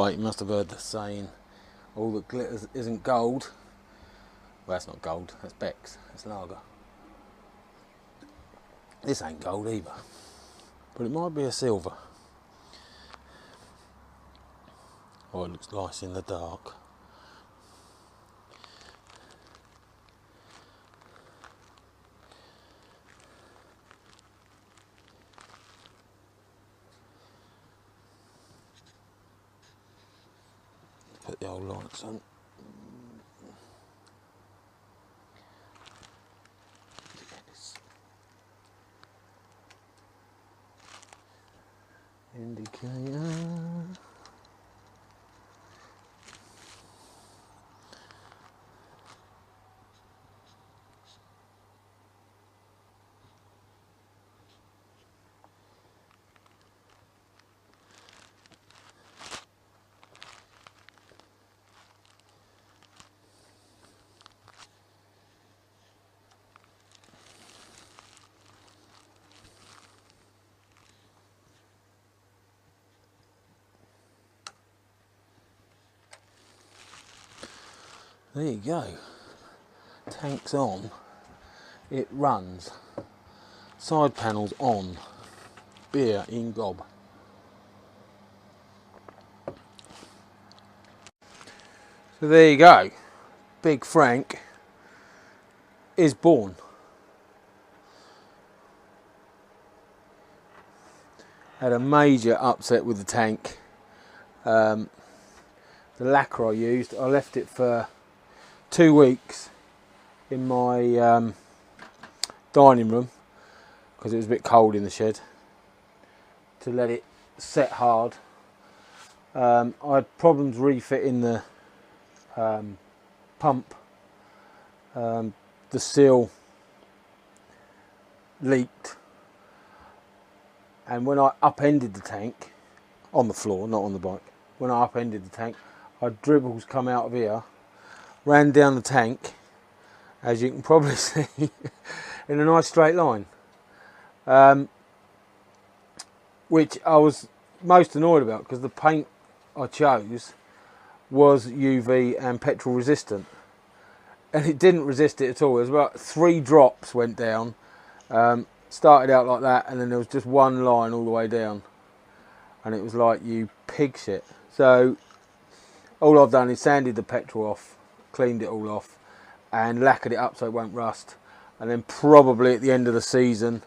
like you must have heard the saying, all that glitters isn't gold. Well, that's not gold, that's Beck's, that's lager. This ain't gold either, but it might be a silver. Oh, it looks nice in the dark. Put the old lights on. Indicator. There you go. Tank's on. It runs. Side panels on. Beer in gob. So there you go. Big Frank is born. Had a major upset with the tank. The lacquer I used, I left it for 2 weeks in my dining room because it was a bit cold in the shed to let it set hard. I had problems refitting the pump. The seal leaked, and when I upended the tank on the floor, not on the bike, when I upended the tank, I had dribbles come out of here, ran down the tank, as you can probably see, in a nice straight line, which I was most annoyed about because the paint I chose was UV and petrol resistant, and it didn't resist it at all. It was about 3 drops went down, started out like that, and then there was just one line all the way down, and it was like, you pig shit. So all I've done is sanded the petrol off, cleaned it all off, and lacquered it up so it won't rust. And then probably at the end of the season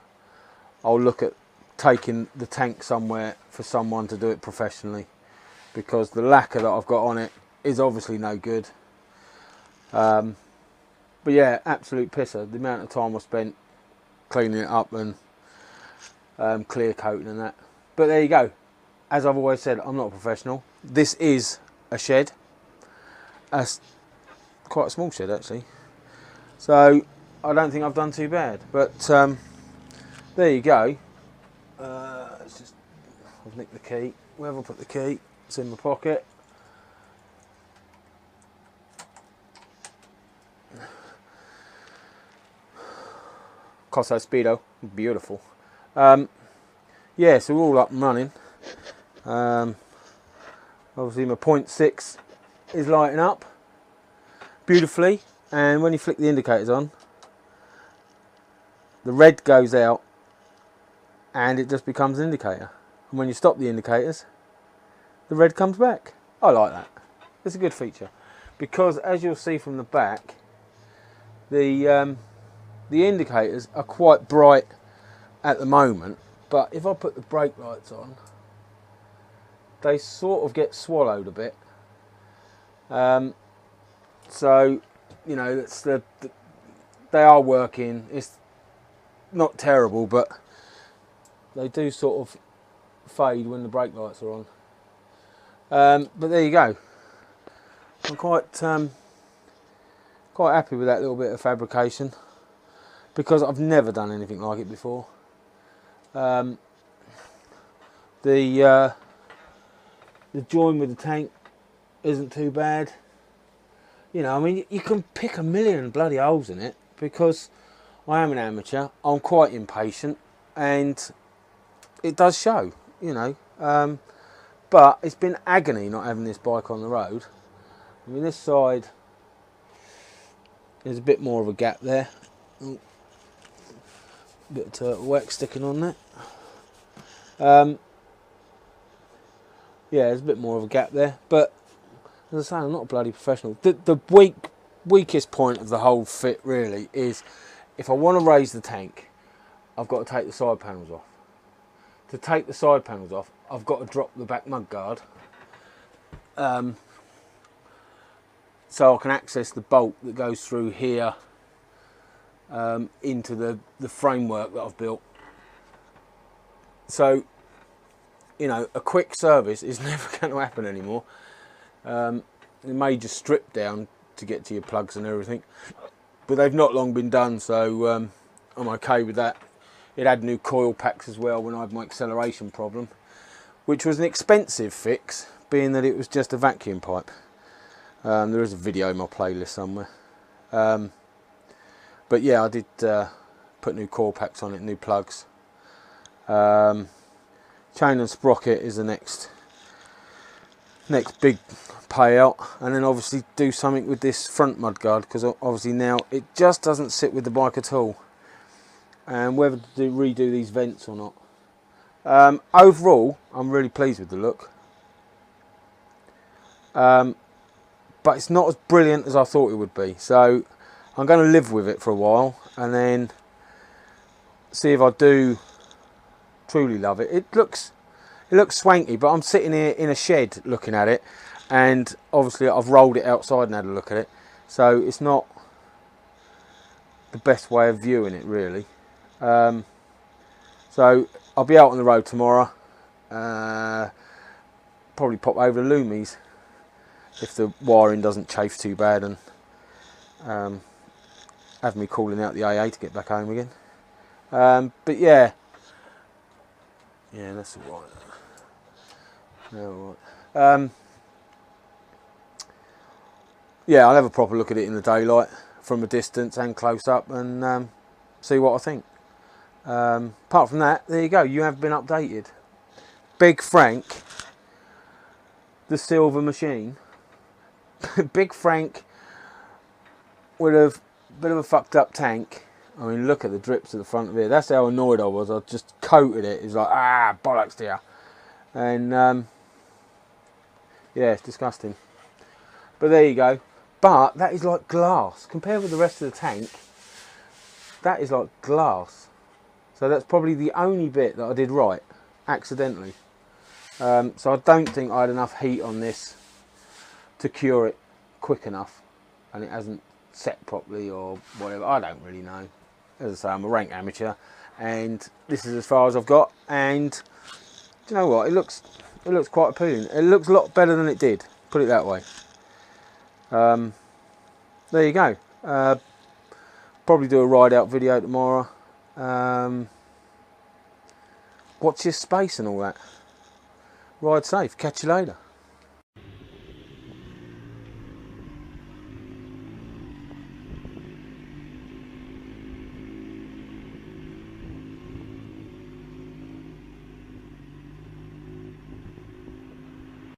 I'll look at taking the tank somewhere for someone to do it professionally, because the lacquer that I've got on it is obviously no good. But yeah, absolute pisser, the amount of time I spent cleaning it up and clear coating and that. But there you go. As I've always said, I'm not a professional. This is a shed, quite a small shed actually, so I don't think I've done too bad. But there you go. It's just, I've nicked the key. Where have I put the key? It's in my pocket. Costa Speedo, beautiful. Yeah, so we're all up and running. Obviously my 0.6 is lighting up beautifully, and when you flick the indicators on, the red goes out and it just becomes an indicator, and when you stop the indicators, the red comes back. I like that. It's a good feature, because as you'll see from the back, the indicators are quite bright at the moment, but if I put the brake lights on, they sort of get swallowed a bit. So, you know, it's they are working. It's not terrible, but they do sort of fade when the brake lights are on. But there you go. I'm quite happy with that little bit of fabrication, because I've never done anything like it before. The join with the tank isn't too bad. You know, I mean, you can pick a million bloody holes in it, because I am an amateur, I'm quite impatient, and it does show, you know. But it's been agony not having this bike on the road. I mean, this side, there's a bit more of a gap there. Ooh, bit of turtle wax sticking on there. Yeah, there's a bit more of a gap there, but as I say, I'm not a bloody professional. The weakest point of the whole fit really is if I want to raise the tank, I've got to take the side panels off. To take the side panels off, I've got to drop the back mudguard, so I can access the bolt that goes through here into the framework that I've built. So, you know, a quick service is never going to happen anymore. It may just strip down to get to your plugs and everything, but they've not long been done, so I'm okay with that. It had new coil packs as well when I had my acceleration problem, which was an expensive fix, being that it was just a vacuum pipe. There is a video in my playlist somewhere. But yeah, I did put new coil packs on it, new plugs. Chain and sprocket is the next big payout, and then obviously do something with this front mudguard, because obviously now it just doesn't sit with the bike at all, and whether to redo these vents or not. Overall, I'm really pleased with the look, but it's not as brilliant as I thought it would be, so I'm going to live with it for a while and then see if I do truly love it. It looks swanky, but I'm sitting here in a shed looking at it, and obviously I've rolled it outside and had a look at it, so it's not the best way of viewing it really. So I'll be out on the road tomorrow, probably pop over to Loomies if the wiring doesn't chafe too bad, and have me calling out the AA to get back home again. But yeah, that's all right. All right. Yeah, I'll have a proper look at it in the daylight, from a distance and close up, and see what I think. Apart from that, there you go. You have been updated. Big Frank, the silver machine. Big Frank with a bit of a fucked up tank. I mean, look at the drips at the front of it. That's how annoyed I was. I just coated it. It's like, bollocks to you. And yeah, it's disgusting. But there you go. But that is like glass. Compared with the rest of the tank, that is like glass. So that's probably the only bit that I did right, accidentally. So I don't think I had enough heat on this to cure it quick enough, and it hasn't set properly or whatever. I don't really know. As I say, I'm a rank amateur, and this is as far as I've got. And do you know what? It looks quite appealing. It looks a lot better than it did. Put it that way. There you go. Probably do a ride out video tomorrow. Watch your space and all that. Ride safe. Catch you later.